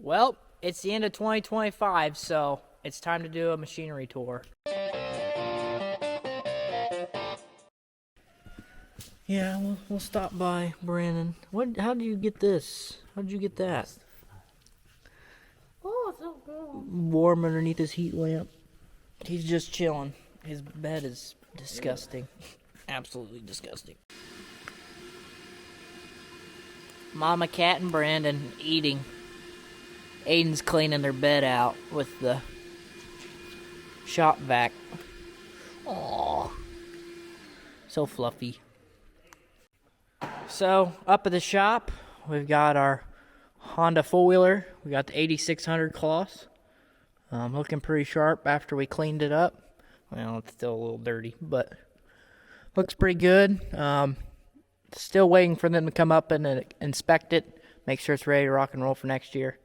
Well, it's the end of 2025, so it's time to do a machinery tour. Yeah, we'll stop by Brandon. How did you get this? How did you get that? Oh, it's so cool. Warm underneath his heat lamp. He's just chilling. His bed is disgusting. Absolutely disgusting. Mama Cat and Brandon eating. Aden's cleaning their bed out with the shop vac. Aww. So fluffy. So, up at the shop, we've got our Honda four-wheeler. We got the 8600 Cloth. Looking pretty sharp after we cleaned it up. Well, it's still a little dirty, but looks pretty good. Still waiting for them to come up and inspect it, make sure it's ready to rock and roll for next year.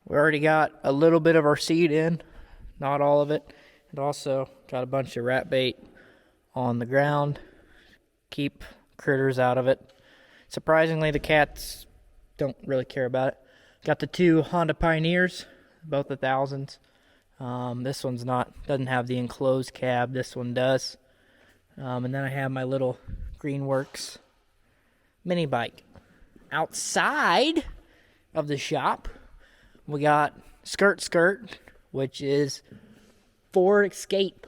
We already got a little bit of our seed in, not all of it. And also got a bunch of rat bait on the ground. Keep critters out of it. Surprisingly, the cats don't really care about it. Got the two Honda Pioneers, both 1000s. This one's doesn't have the enclosed cab. This one does. And then I have my little Greenworks mini bike. Outside of the shop, we got Skirt, which is Ford Escape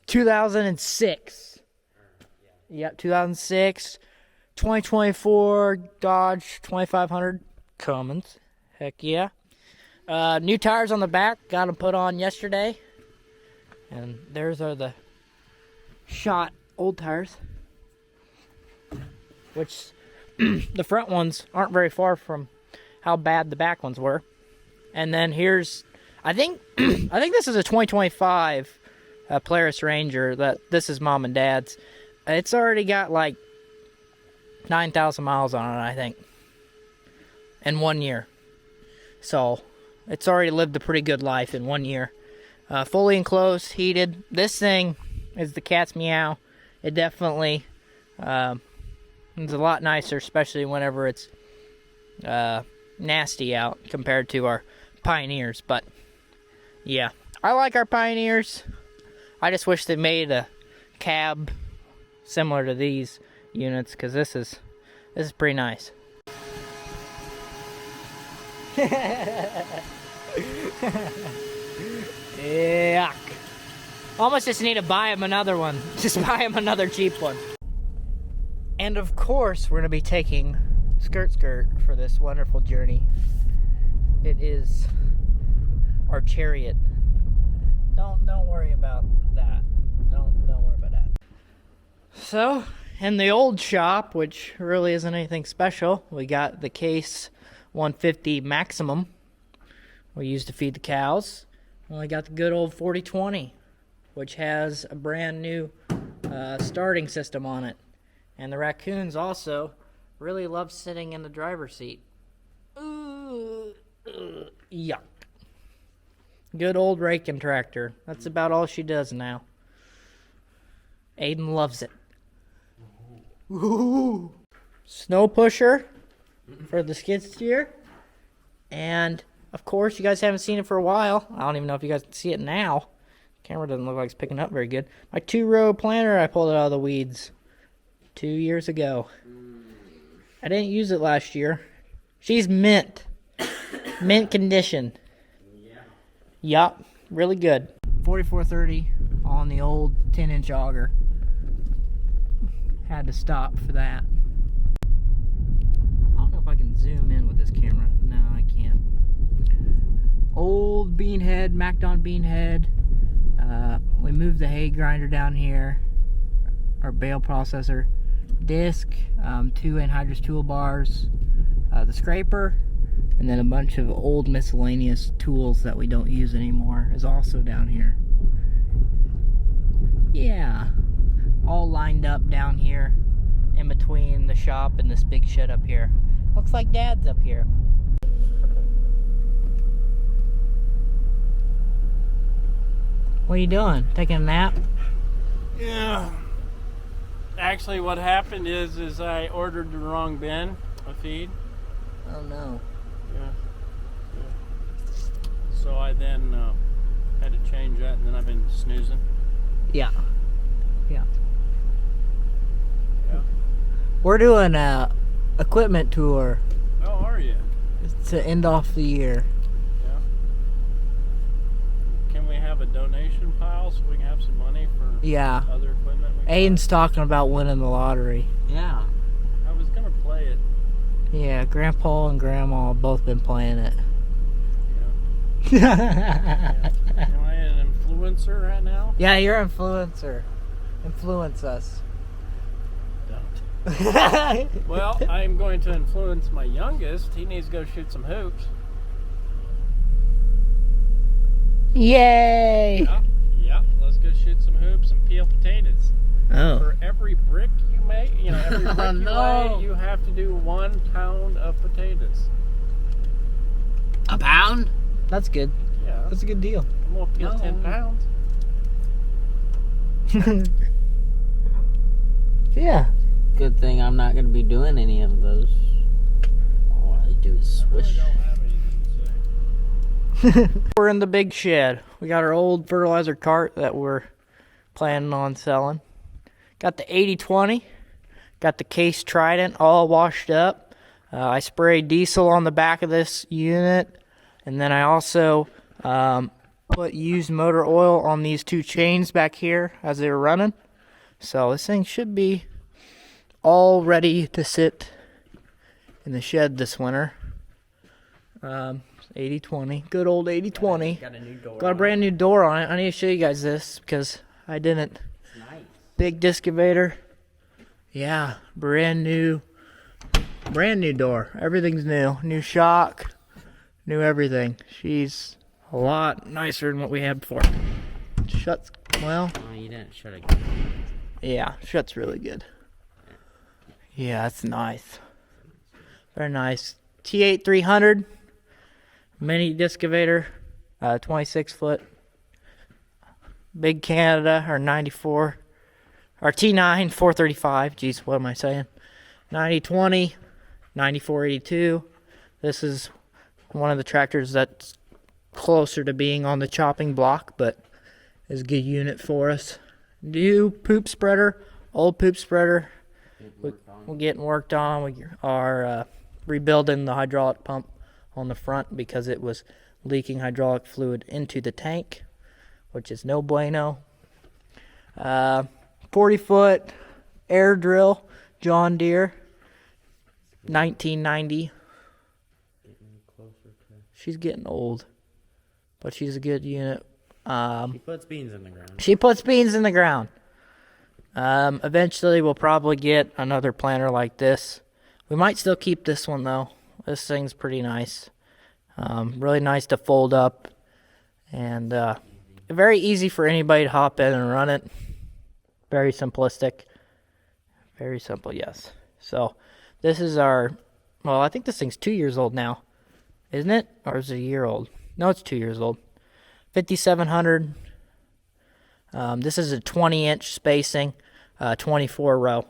2006. Yep, 2006. 2024 Dodge 2500 Cummins. Heck yeah. New tires on the back. Got them put on yesterday. And there's are the shot old tires. Which the front ones aren't very far from how bad the back ones were. And then here's, I think this is a 2025 Polaris Ranger. This is mom and dad's. It's already got like 9,000 miles on it, I think, in 1 year. So it's already lived a pretty good life in 1 year. Fully enclosed, heated. This thing is the cat's meow. It definitely is a lot nicer, especially whenever it's nasty out compared to our Pioneers. But yeah, I like our Pioneers. I just wish they made a cab similar to these units, because this is pretty nice. Yuck. Almost just need to buy him another one. Just buy him another cheap one. And of course, we're gonna be taking Skirt for this wonderful journey. It is our chariot. Don't worry about that. Don't worry about that. So, in the old shop, which really isn't anything special, we got the Case 150 Maximum we used to feed the cows. We got the good old 4020, which has a brand new starting system on it. And the raccoons also really love sitting in the driver's seat. Yuck. Good old raking tractor. That's about all she does now. Aden loves it. Ooh. Snow pusher for the skid steer. And of course, you guys haven't seen it for a while. I don't even know if you guys can see it now. Camera doesn't look like it's picking up very good. My 2-row planter, I pulled it out of the weeds 2 years ago. I didn't use it last year. She's mint condition. Yup, really good. 4430 on the old 10-inch auger. Had to stop for that. I don't know if I can zoom in with this camera. No, I can't. Old bean head, Macdon bean head. We moved the hay grinder down here. Our bale processor. Disc, 2 anhydrous toolbars. The scraper. And then a bunch of old miscellaneous tools that we don't use anymore is also down here. Yeah. All lined up down here in between the shop and this big shed up here. Looks like Dad's up here. What are you doing? Taking a nap? Yeah. Actually, what happened is I ordered the wrong bin of feed. Oh no. Yeah. I then had to change that, and then I've been snoozing. Yeah. Yeah. We're doing a equipment tour Oh, are you? to end off the year. Yeah. Can we have a donation pile so we can have some money for Yeah. other equipment? Aiden's talking about winning the lottery. Yeah. I was gonna play it. Yeah, Grandpa and Grandma have both been playing it. Yeah. Am I an influencer right now? Yeah, you're an influencer. Influence us. Don't. Well, I'm going to influence my youngest. He needs to go shoot some hoops. Yay! Yeah. Let's go shoot some hoops and peel potatoes. Oh. For every brick you make, every brick you No. lay, you have to do 1 pound of potatoes. A pound? That's good. Yeah. That's a good deal. I'm gonna peel No. 10 pounds. Yeah. Good thing I'm not gonna be doing any of those. All I do is I really swish. don't have anything to say. We're in the big shed. We got our old fertilizer cart that we're planning on selling. Got the 80-20. Got the Case Trident all washed up. I sprayed diesel on the back of this unit. And then I also put used motor oil on these 2 chains back here as they were running. So this thing should be all ready to sit in the shed this winter. 80-20. Good old 80-20. Got a new door. Got a brand new door on it. I need to show you guys this because I didn't. Nice. Big excavator. Yeah, brand new door. Everything's new. New shock. New everything. She's a lot nicer than what we had before. Shuts well. Oh, you didn't shut it. Yeah, shuts really good. Yeah, that's nice. Very nice. T8 300. Mini excavator. 26 foot. Big Canada, or 94. Or T9 435. Jeez, what am I saying? 90-20. 94-82. This is one of the tractors that's closer to being on the chopping block, but is a good unit for us. New poop spreader, old poop spreader. We're getting worked on. We are rebuilding the hydraulic pump on the front because it was leaking hydraulic fluid into the tank, which is no bueno. 40-foot air drill, John Deere, 1990. She's getting old, but she's a good unit. He puts beans in the ground. She puts beans in the ground. Eventually, we'll probably get another planter like this. We might still keep this one, though. This thing's pretty nice. Really nice to fold up. And very easy for anybody to hop in and run it. Very simplistic. Very simple, yes. So, this is our... Well, I think this thing's 2 years old now. Isn't it? Or is it a year old? No, it's 2 years old. 5700. This is a 20-inch spacing, 24 row.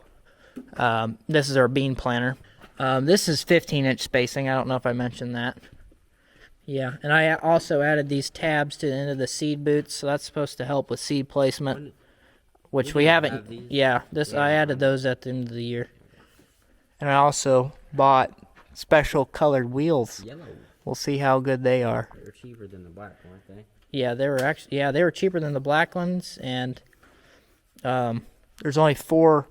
This is our bean planter. This is 15-inch spacing. I don't know if I mentioned that. Yeah, and I also added these tabs to the end of the seed boots, so that's supposed to help with seed placement, which we haven't. Yeah, I added those at the end of the year. And I also bought special colored wheels. Yellow. We'll see how good they are. They're cheaper than the black, weren't they? Yeah, they were cheaper than the black ones, and there's only 4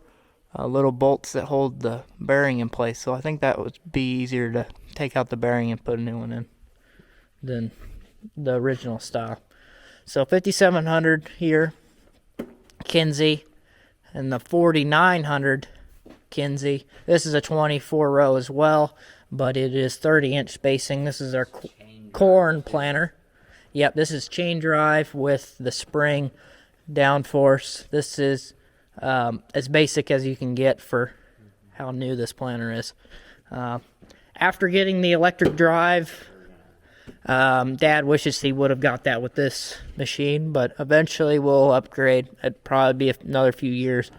little bolts that hold the bearing in place, so I think that would be easier to take out the bearing and put a new one in than the original style. So 5700 here, Kinsey, and the 4900 Kinsey. This is a 24 row as well, but it is 30-inch spacing. This is our corn planter. Yep, this is chain drive with the spring downforce. This is as basic as you can get for how new this planter is. After getting the electric drive, Dad wishes he would have got that with this machine, but eventually we'll upgrade. It'd probably be another few years,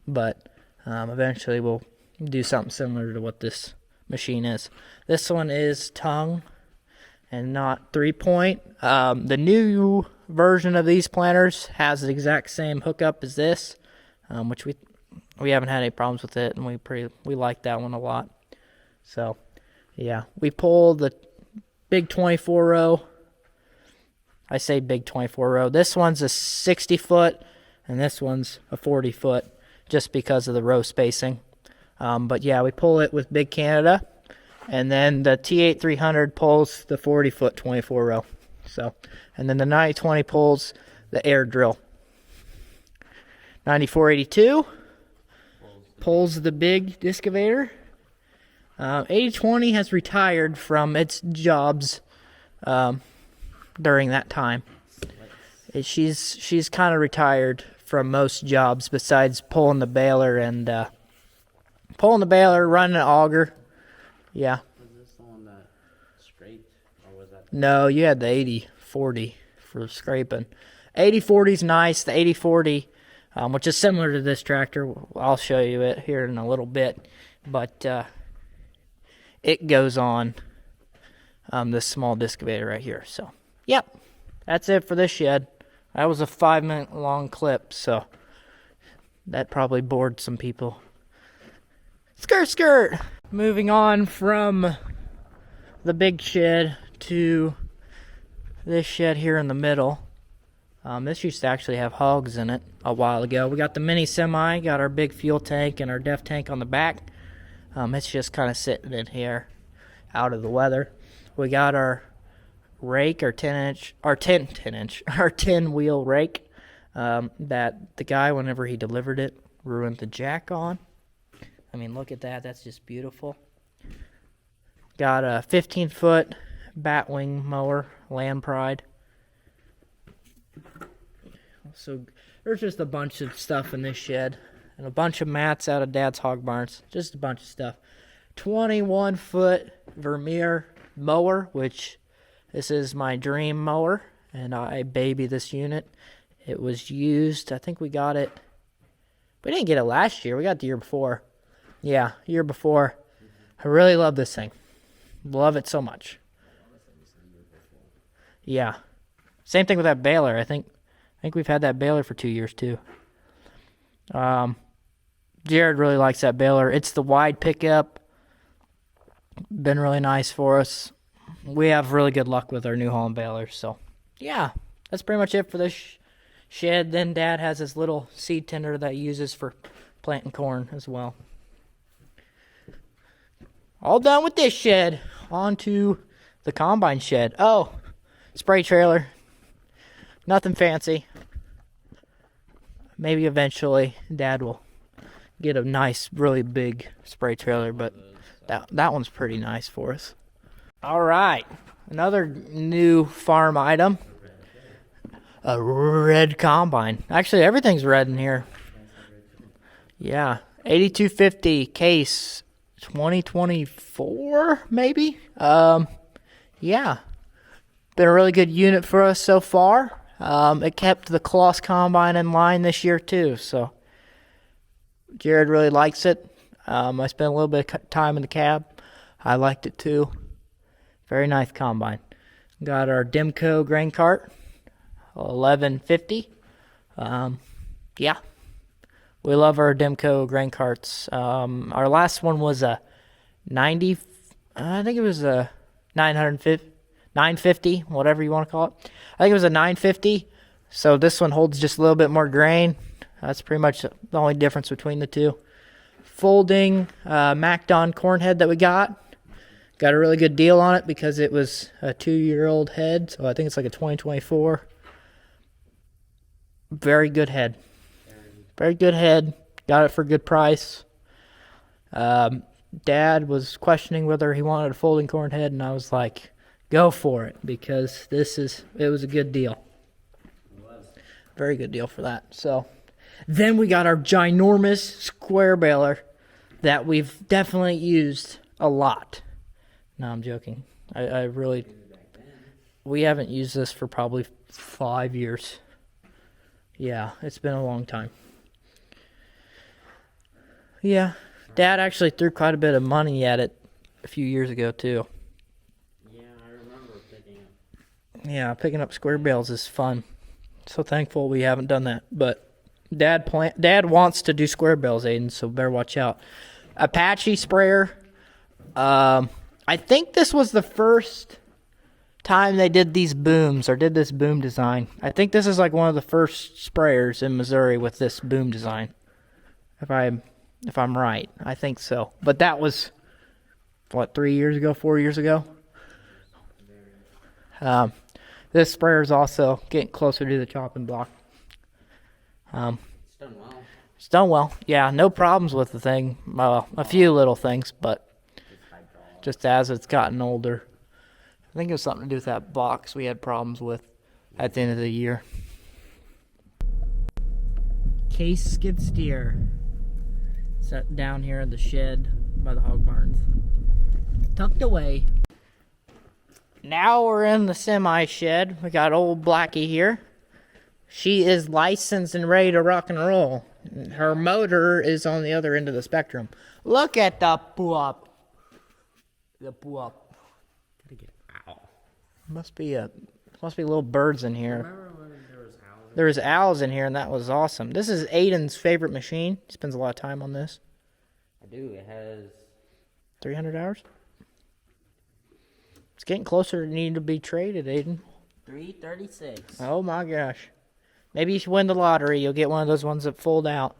but eventually we'll do something similar to what this machine is. This one is tongue. and not 3-point. The new version of these planters has the exact same hookup as this, which we haven't had any problems with it, and we like that one a lot. So, yeah, we pulled the big 24 row. I say big 24 row. This one's a 60 foot, and this one's a 40 foot, just because of the row spacing. But yeah, we pull it with Big Canada, and then the T8 300 pulls the 40 foot 24 row. So, and then the 9020 pulls the air drill. 9482 pulls the big discavator. 8020 has retired from its jobs during that time. She's kind of retired from most jobs besides pulling the baler and running an auger. Yeah. Was this the one that scraped, or was that? No, you had the 8040 for scraping. 8040's nice. The 8040, which is similar to this tractor. I'll show you it here in a little bit, but it goes on this small discavator right here. So, yep, that's it for this shed. That was a 5-minute long clip, so that probably bored some people. Skirt. Moving on from the big shed to this shed here in the middle. This used to actually have hogs in it a while ago. We got the mini semi, got our big fuel tank and our def tank on the back. It's just kind of sitting in here out of the weather. We got our rake, our 10 wheel rake that the guy, whenever he delivered it, ruined the jack on. I mean, look at that. That's just beautiful. Got a 15-foot batwing mower, Land Pride. So there's just a bunch of stuff in this shed. And a bunch of mats out of Dad's hog barns. Just a bunch of stuff. 21-foot Vermeer mower, which this is my dream mower. And I baby this unit. It was used. I think we got it. We didn't get it last year. We got it the year before. Yeah, year before. I really love this thing. Love it so much. Yeah. Same thing with that baler. I think we've had that baler for 2 years too. Jared really likes that baler. It's the wide pickup. Been really nice for us. We have really good luck with our New Holland balers. So, yeah, that's pretty much it for this shed. Then Dad has his little seed tender that he uses for planting corn as well. All done with this shed. On to the combine shed. Oh, spray trailer. Nothing fancy. Maybe eventually Dad will get a nice, really big spray trailer, but that one's pretty nice for us. All right, another new farm item. A red combine. Actually, everything's red in here. Yeah, 8250 case. 2024 maybe. Yeah, been a really good unit for us so far. It kept the Coloss combine in line this year too, so Jared really likes it. I spent a little bit of time in the cab. I liked it too. Very nice combine. Got our Demco grain cart, 1150. Yeah, we love our Demco grain carts. Our last one was a 90, I think it was a 950, whatever you want to call it. I think it was a 950. So this one holds just a little bit more grain. That's pretty much the only difference between the two. Folding MacDon corn head that we got. Got a really good deal on it because it was a 2-year-old head. So I think it's like a 2024. Very good head. Very good head. Got it for a good price. Dad was questioning whether he wanted a folding corn head, and I was like, go for it, because it was a good deal. Very good deal for that. So then we got our ginormous square baler that we've definitely used a lot. No, I'm joking. I really, we haven't used this for probably 5 years. Yeah, it's been a long time. Yeah, Dad actually threw quite a bit of money at it a few years ago too. Yeah, I remember picking Yeah, picking up square bales is fun. So thankful we haven't done that. But Dad wants to do square bales, Aiden, so better watch out. Apache sprayer. I think this was the first time they did these booms or did this boom design. I think this is like one of the first sprayers in Missouri with this boom design. If I'm right, I think so. But that was what, 4 years ago. This sprayer is also getting closer to the chopping block. It's done well. It's done well. Yeah, no problems with the thing. A few little things, but just as it's gotten older. I think it was something to do with that box we had problems with at the end of the year. Case skid steer. Set down here in the shed by the hog barns. Tucked away. Now we're in the semi shed. We got old Blackie here. She is licensed and ready to rock and roll. Her motor is on the other end of the spectrum. Look at the pup. The pup. Gotta get ow. Must be little birds in here. Remember when there was owls? There was owls in here, and that was awesome. This is Aiden's favorite machine. He spends a lot of time on this. I do. It has 300 hours. It's getting closer to needing to be traded, Aiden. 336. Oh my gosh. Maybe you should win the lottery. You'll get one of those ones that fold out.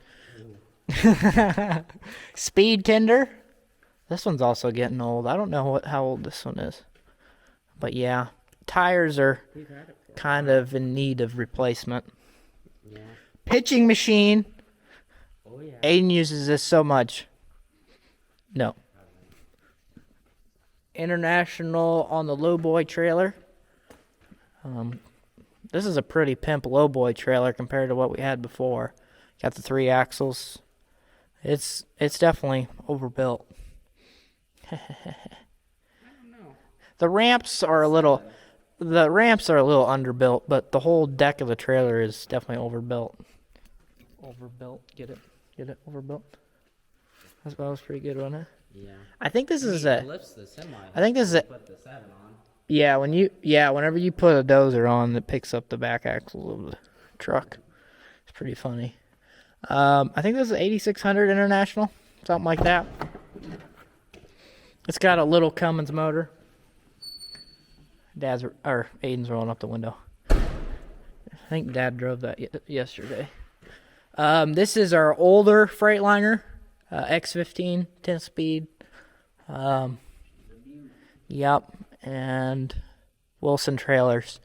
Speed tender. This one's also getting old. I don't know how old this one is. But yeah, tires are kind of in need of replacement. Yeah. Pitching machine. Oh yeah. Aiden uses this so much. No. International on the lowboy trailer. This is a pretty pimp lowboy trailer compared to what we had before. Got the 3 axles. It's definitely overbuilt. The ramps are a little underbuilt, but the whole deck of the trailer is definitely overbuilt. Get it? Overbuilt. That was pretty good, wasn't it? Yeah. I think this is It lifts the semi. I think this is Put the 7 on. Yeah, whenever you put a dozer on, it picks up the back axle of the truck. It's pretty funny. I think this is 8600 International, something like that. It's got a little Cummins motor. Aiden's rolling up the window. I think Dad drove that yesterday. This is our older Freightliner, X15, 10-speed. Yep, and Wilson trailers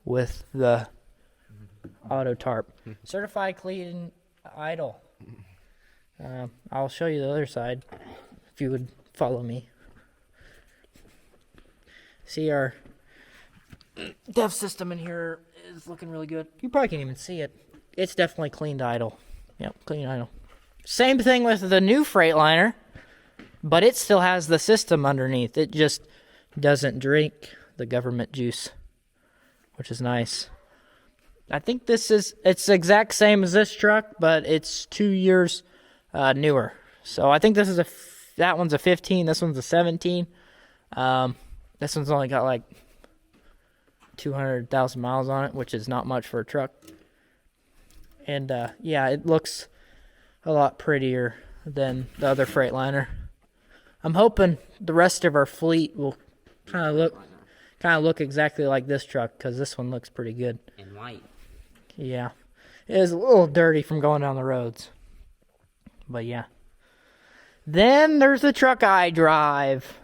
with the auto tarp. Certified clean idle. I'll show you the other side if you would follow me. See, our dev system in here is looking really good. You probably can't even see it. It's definitely cleaned idle. Yep, clean idle. Same thing with the new Freightliner, but it still has the system underneath. It just doesn't drink the government juice, which is nice. I think it's the exact same as this truck, but it's 2 years newer. So I think that one's a 15, this one's a 17. This one's only got like 200,000 miles on it, which is not much for a truck. And yeah, it looks a lot prettier than the other Freightliner. I'm hoping the rest of our fleet will kind of look exactly like this truck, because this one looks pretty good. And white. Yeah, it is a little dirty from going down the roads, but yeah. Then there's the truck I drive.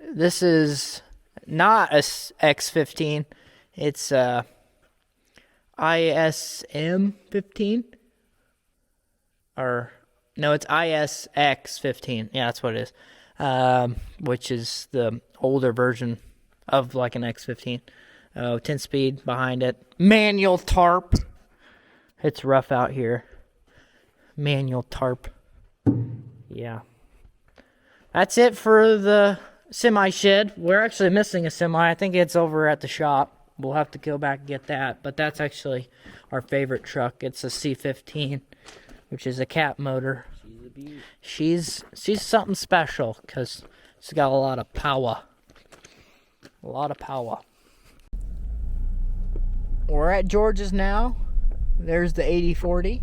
This is not a X15. It's ISM 15. Or, no, it's ISX 15. Yeah, that's what it is. Which is the older version of like an X15. 10 speed behind it. Manual tarp. It's rough out here. Manual tarp. Yeah. That's it for the semi shed. We're actually missing a semi. I think it's over at the shop. We'll have to go back and get that. But that's actually our favorite truck. It's a C15, which is a cat motor. She's a beaut. She's something special because she's got a lot of power. A lot of power. We're at George's now. There's the 8040.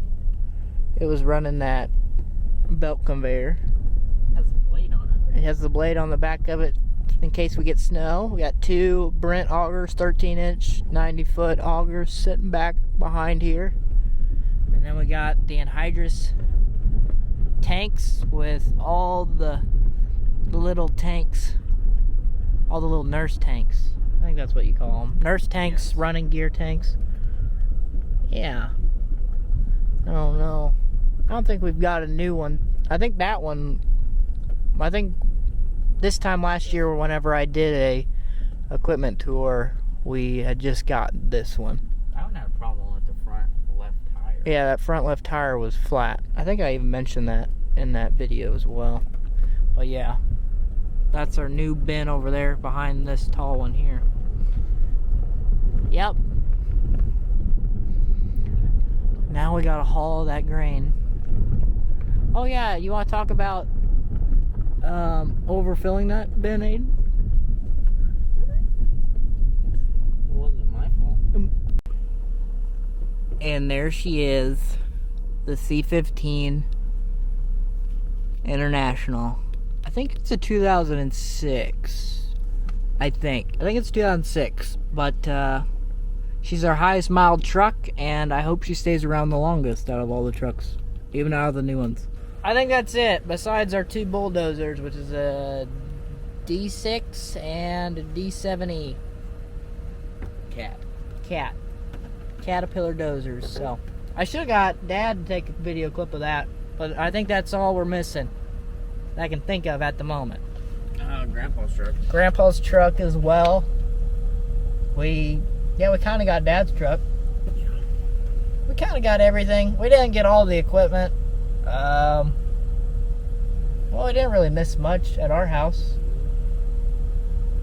It was running that belt conveyor. Has a blade on it. It has the blade on the back of it in case we get snow. We got 2 Brent augers, 13-inch, 90-foot augers sitting back behind here. And then we got the anhydrous tanks with all the little tanks, all the little nurse tanks. I think that's what you call them. Nurse tanks, Yes. running gear tanks. Yeah. I don't know. I don't think we've got a new one. I think this time last year, whenever I did a equipment tour, we had just got this one. I don't have a problem with the front left tire. Yeah, that front left tire was flat. I think I even mentioned that in that video as well. But yeah, that's our new bin over there behind this tall one here. Yep. Now we gotta haul that grain. Oh yeah, you want to talk about overfilling that bin, Aden? It wasn't my fault. And there she is, the C15 International. I think it's a 2006. I think it's 2006. But she's our highest mileage truck, and I hope she stays around the longest out of all the trucks, even out of the new ones. I think that's it. Besides our 2 bulldozers, which is a D6 and a D7E. Caterpillar dozers. So I should have got Dad to take a video clip of that, but I think that's all we're missing that I can think of at the moment. Grandpa's truck. Grandpa's truck as well. We kind of got Dad's truck. We kind of got everything. We didn't get all the equipment. Well, we didn't really miss much at our house.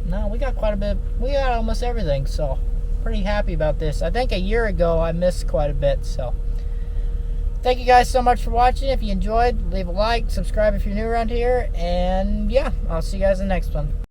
No, we got quite a bit. We got almost everything, so pretty happy about this. I think a year ago I missed quite a bit, so thank you guys so much for watching. If you enjoyed, leave a like, subscribe if you're new around here, and yeah, I'll see you guys in the next one.